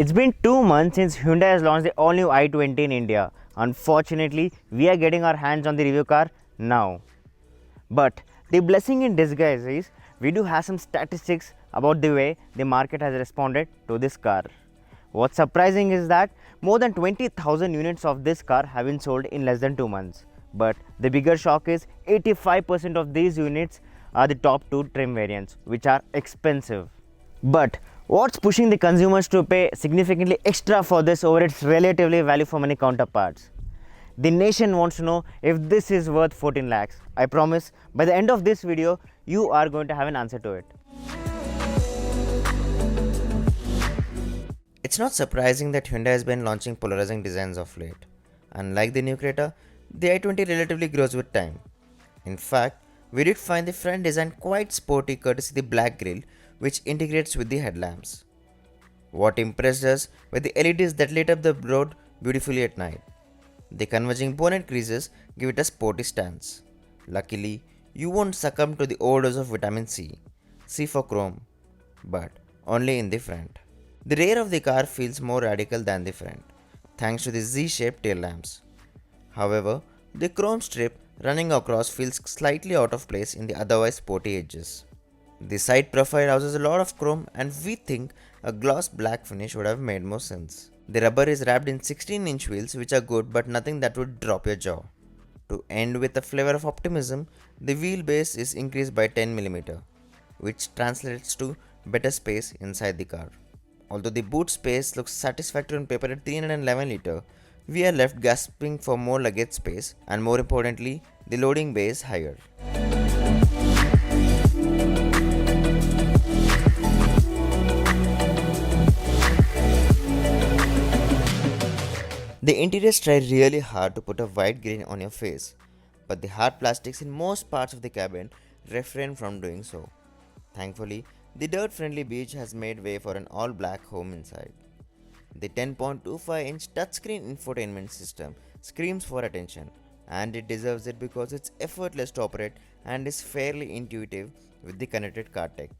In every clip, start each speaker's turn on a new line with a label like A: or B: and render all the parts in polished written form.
A: It's been 2 months since Hyundai has launched the all-new i20 in India. Unfortunately, we are getting our hands on the review car now. But the blessing in disguise is we do have some statistics about the way the market has responded to this car. What's surprising is that more than 20,000 units of this car have been sold in less than 2 months. But the bigger shock is 85% of these units are the top 2 trim variants, which are expensive. But what's pushing the consumers to pay significantly extra for this over its relatively value for money counterparts? The nation wants to know if this is worth 14 lakhs. I promise by the end of this video, you are going to have an answer to it.
B: It's not surprising that Hyundai has been launching polarizing designs of late. Unlike the new Creta, the i20 relatively grows with time. In fact, we did find the front design quite sporty courtesy the black grille which integrates with the headlamps. What impressed us were the LEDs that lit up the road beautifully at night. The converging bonnet creases give it a sporty stance. Luckily, you won't succumb to the overdose of vitamin C for chrome, but only in the front. The rear of the car feels more radical than the front, thanks to the Z-shaped tail lamps. However, the chrome strip running across feels slightly out of place in the otherwise sporty edges. The side profile houses a lot of chrome and we think a gloss black finish would have made more sense. The rubber is wrapped in 16-inch wheels which are good but nothing that would drop your jaw. To end with a flavor of optimism, the wheelbase is increased by 10mm, which translates to better space inside the car. Although the boot space looks satisfactory on paper at 311 litre, we are left gasping for more luggage space and more importantly, the loading bay is higher. The interiors try really hard to put a white grin on your face, but the hard plastics in most parts of the cabin refrain from doing so. Thankfully, the dirt-friendly beige has made way for an all-black home inside. The 10.25-inch touchscreen infotainment system screams for attention, and it deserves it because it's effortless to operate and is fairly intuitive with the connected car tech.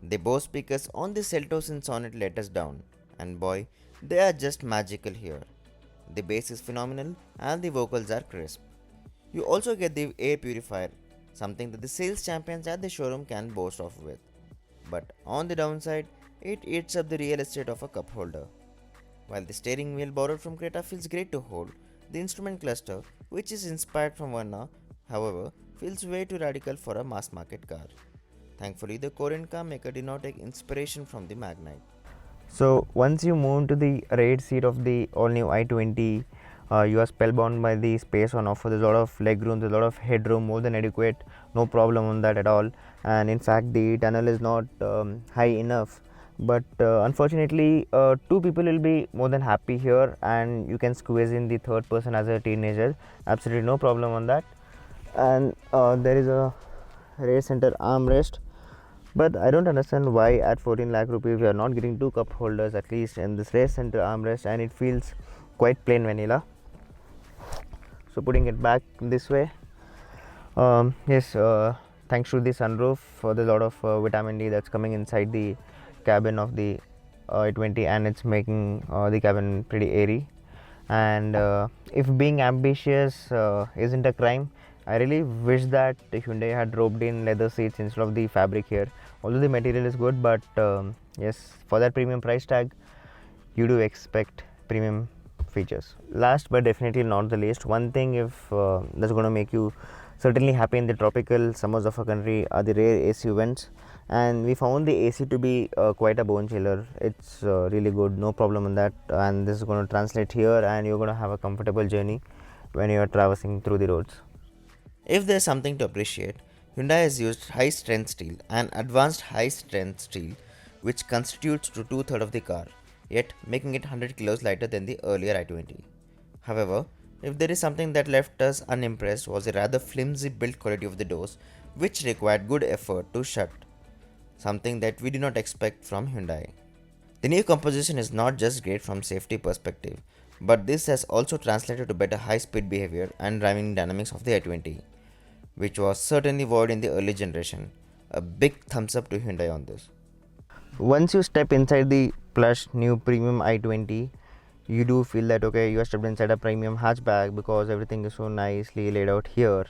B: The Bose speakers on the Seltos and Sonnet let us down, and boy, they are just magical here. The bass is phenomenal and the vocals are crisp. You also get the air purifier, something that the sales champions at the showroom can boast off with. But on the downside, it eats up the real estate of a cup holder. While the steering wheel borrowed from Creta feels great to hold, the instrument cluster, which is inspired from Verna, however, feels way too radical for a mass market car. Thankfully, the Korean car maker did not take inspiration from the Magnite.
A: So once you move to the rear seat of the all-new i20, you are spellbound by the space on offer. There's a lot of leg room, there's a lot of headroom, more than adequate, no problem on that at all. And in fact, the tunnel is not high enough. But unfortunately, 2 people will be more than happy here, and you can squeeze in the third person as a teenager. Absolutely no problem on that. And there is a rear center armrest. But I don't understand why at 14 lakh rupees we are not getting 2 cup holders at least in this rear center armrest, and it feels quite plain vanilla. So putting it back this way, yes, thanks to the sunroof, there's a lot of vitamin D that's coming inside the cabin of the i20, and it's making the cabin pretty airy. And if being ambitious isn't a crime, I really wish that Hyundai had roped in leather seats instead of the fabric here. Although the material is good, but yes, for that premium price tag, you do expect premium features. Last but definitely not the least, one thing if that's going to make you certainly happy in the tropical summers of our country are the rear AC vents. And we found the AC to be quite a bone chiller. It's really good, no problem on that. And this is going to translate here, and you're going to have a comfortable journey when you are traversing through the roads.
B: If there's something to appreciate, Hyundai has used high strength steel and advanced high strength steel, which constitutes to 2/3 of the car, yet making it 100 kilos lighter than the earlier i20. However, if there is something that left us unimpressed was the rather flimsy build quality of the doors, which required good effort to shut, something that we did not expect from Hyundai. The new composition is not just great from safety perspective, but this has also translated to better high-speed behavior and driving dynamics of the i20, which was certainly void in the early generation. A big thumbs up to Hyundai on this.
A: Once you step inside the plus new premium i20, you do feel that okay, you are stepped inside a premium hatchback because everything is so nicely laid out here.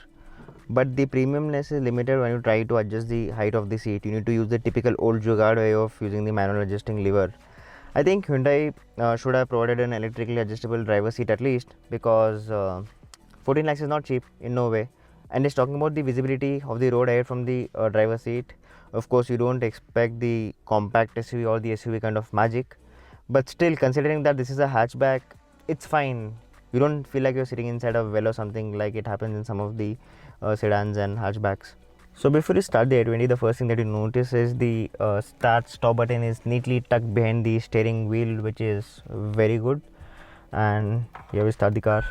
A: But the premiumness is limited when you try to adjust the height of the seat. You need to use the typical old Jugaad way of using the manual adjusting lever. I think Hyundai should have provided an electrically adjustable driver seat at least, because 14 lakhs is not cheap in no way. And it's talking about the visibility of the road ahead from the driver seat. Of course, you don't expect the compact SUV or the SUV kind of magic, but still, considering that this is a hatchback, it's fine. You don't feel like you're sitting inside a well or something like it happens in some of the sedans and hatchbacks. So before you start the i20, the first thing that you notice is the start stop button is neatly tucked behind the steering wheel, which is very good. And here we start the car.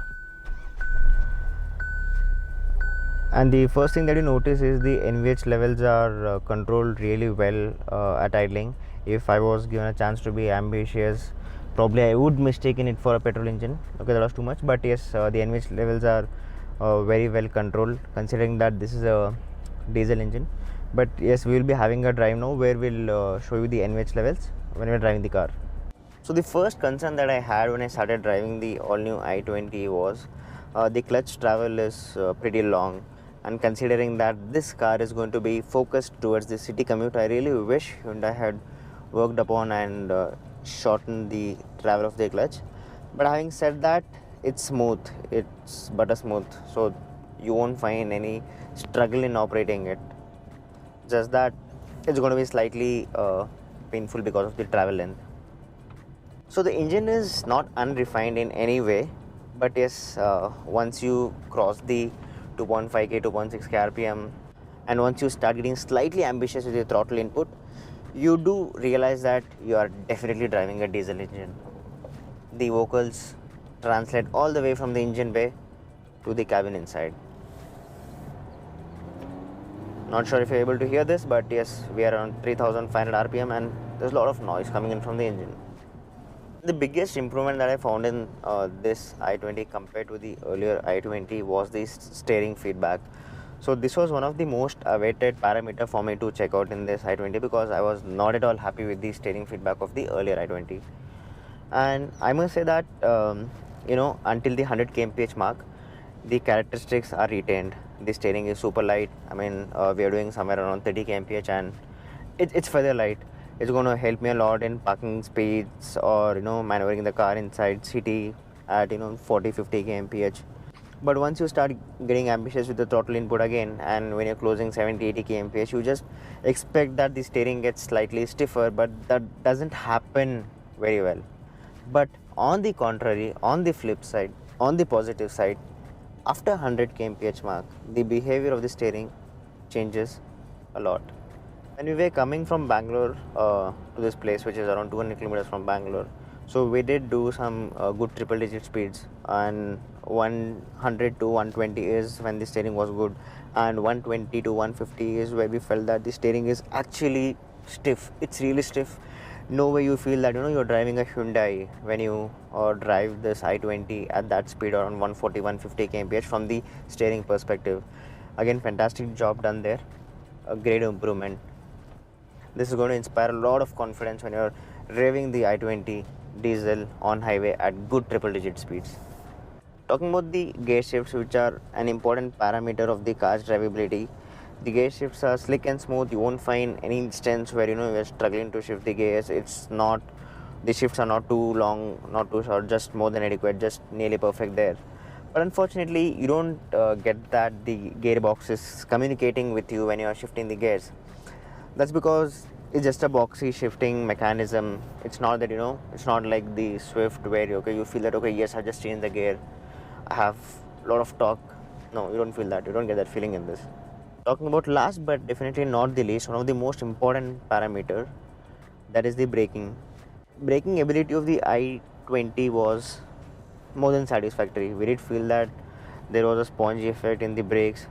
A: And the first thing that you notice is the NVH levels are controlled really well at idling. If I was given a chance to be ambitious, probably I would mistaken it for a petrol engine. Okay, that was too much, but yes, the NVH levels are very well controlled considering that this is a diesel engine. But yes, we will be having a drive now where we'll show you the NVH levels when we're driving the car. So the first concern that I had when I started driving the all new i20 was the clutch travel is pretty long, and considering that this car is going to be focused towards the city commute, I really wish Hyundai had worked upon and shortened the travel of the clutch. But having said that, it's smooth, it's butter smooth, so you won't find any struggle in operating it. Just that it's going to be slightly painful because of the travel length. So the engine is not unrefined in any way, but yes, once you cross the 2.5k, 2.6k RPM, and once you start getting slightly ambitious with your throttle input, you do realize that you are definitely driving a diesel engine. The vocals translate all the way from the engine bay to the cabin inside. Not sure if you're able to hear this, but yes, we are around 3500 RPM and there's a lot of noise coming in from the engine. The biggest improvement that I found in this i20 compared to the earlier i20 was the steering feedback. So this was one of the most awaited parameter for me to check out in this i20, because I was not at all happy with the steering feedback of the earlier i20. And I must say that until the 100 kmph mark, the characteristics are retained. The steering is super light. I mean, we are doing somewhere around 30 kmph and it's further light. It's going to help me a lot in parking speeds or maneuvering the car inside city at 40-50 kmph. But once you start getting ambitious with the throttle input again, and when you're closing 70-80 kmph, you just expect that the steering gets slightly stiffer, but that doesn't happen very well. But on the contrary, on the flip side, on the positive side, after 100 kmph mark, the behavior of the steering changes a lot. When we were coming from Bangalore to this place, which is around 200 kilometers from Bangalore, so we did do some good triple digit speeds, and 100 to 120 is when the steering was good, and 120 to 150 is where we felt that the steering is actually stiff. It's really stiff. No way you feel that you're driving a Hyundai when you drive this i20 at that speed around 140-150 kmph from the steering perspective. Again, fantastic job done there. A great improvement. This is going to inspire a lot of confidence when you're revving the i20 diesel on highway at good triple digit speeds. Talking about the gear shifts, which are an important parameter of the car's drivability, the gear shifts are slick and smooth. You won't find any instance where you're struggling to shift the gears. The shifts are not too long, not too short, just more than adequate, just nearly perfect there. But unfortunately, you don't get that the gearbox is communicating with you when you are shifting the gears. That's because it's just a boxy shifting mechanism. It's not that it's not like the Swift where you feel that yes, I just changed the gear, I have a lot of torque. No, you don't feel that. You don't get that feeling in this. Talking about last but definitely not the least, one of the most important parameter, that is the braking. Braking ability of the i20 was more than satisfactory. We did feel that there was a spongy effect in the brakes.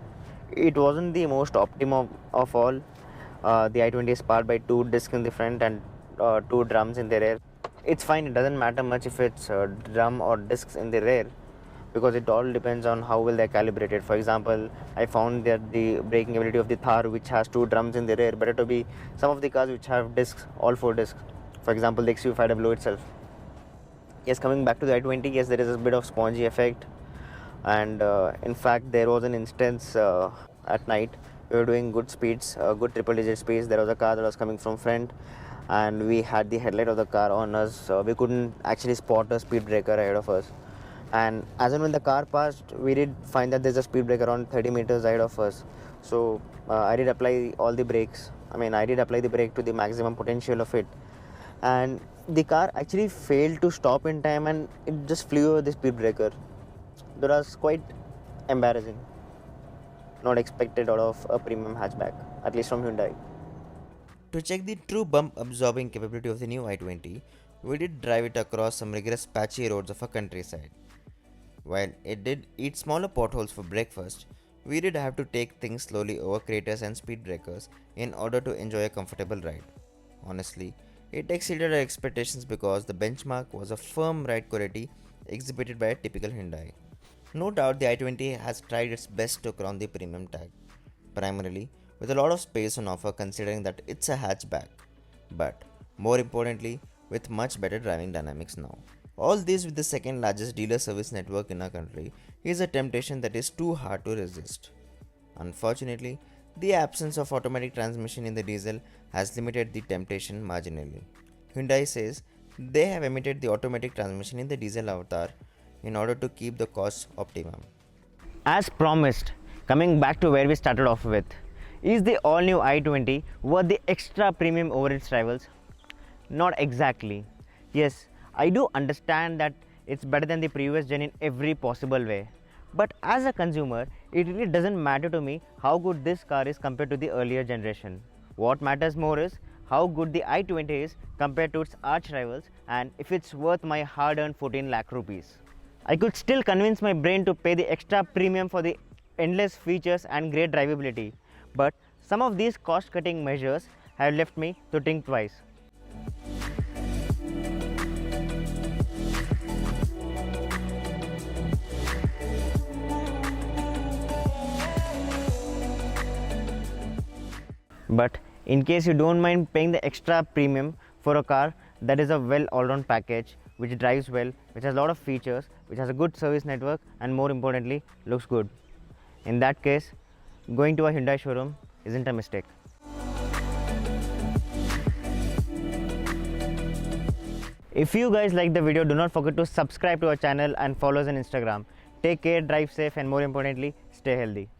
A: It wasn't the most optimum of all. The i20 is powered by 2 discs in the front and 2 drums in the rear. It's fine. It doesn't matter much if it's drum or discs in the rear, because it all depends on how well they're calibrated. For example, I found that the braking ability of the Thar, which has 2 drums in the rear, better to be some of the cars which have discs, all 4 discs. For example, the XU5W itself. Yes, coming back to the i20, yes, there is a bit of spongy effect, and in fact there was an instance at night we were doing good speeds, good triple digit speeds. There was a car that was coming from front, and we had the headlight of the car on us. We couldn't actually spot a speed breaker ahead of us, and as and when the car passed, we did find that there's a speed breaker around 30 meters ahead of us. So I did apply all the brakes. I did apply the brake to the maximum potential of it, and the car actually failed to stop in time, and it just flew over the speed breaker. That was quite embarrassing. Not expected out of a premium hatchback, at least from Hyundai.
B: To check the true bump absorbing capability of the new i20, we did drive it across some rigorous patchy roads of a countryside. While it did eat smaller potholes for breakfast, we did have to take things slowly over craters and speed breakers in order to enjoy a comfortable ride. Honestly, it exceeded our expectations because the benchmark was a firm ride quality exhibited by a typical Hyundai. No doubt the i20 has tried its best to crown the premium tag, primarily with a lot of space on offer considering that it's a hatchback, but more importantly, with much better driving dynamics now. All this with the second largest dealer service network in our country is a temptation that is too hard to resist. Unfortunately, the absence of automatic transmission in the diesel has limited the temptation marginally. Hyundai says they have omitted the automatic transmission in the diesel avatar in order to keep the cost optimum.
A: As promised, coming back to where we started off with, is the all new i20 worth the extra premium over its rivals? Not exactly. Yes, I do understand that it's better than the previous gen in every possible way. But as a consumer, it really doesn't matter to me how good this car is compared to the earlier generation. What matters more is how good the i20 is compared to its arch rivals, and if it's worth my hard earned 14 lakh rupees. I could still convince my brain to pay the extra premium for the endless features and great drivability, but some of these cost cutting measures have left me to think twice. But in case you don't mind paying the extra premium for a car that is a well all-round package, which drives well, which has a lot of features, which has a good service network, and more importantly looks good, in that case going to a Hyundai showroom isn't a mistake. If you guys like the video, do not forget to subscribe to our channel and follow us on Instagram. Take care, drive safe, and more importantly, stay healthy.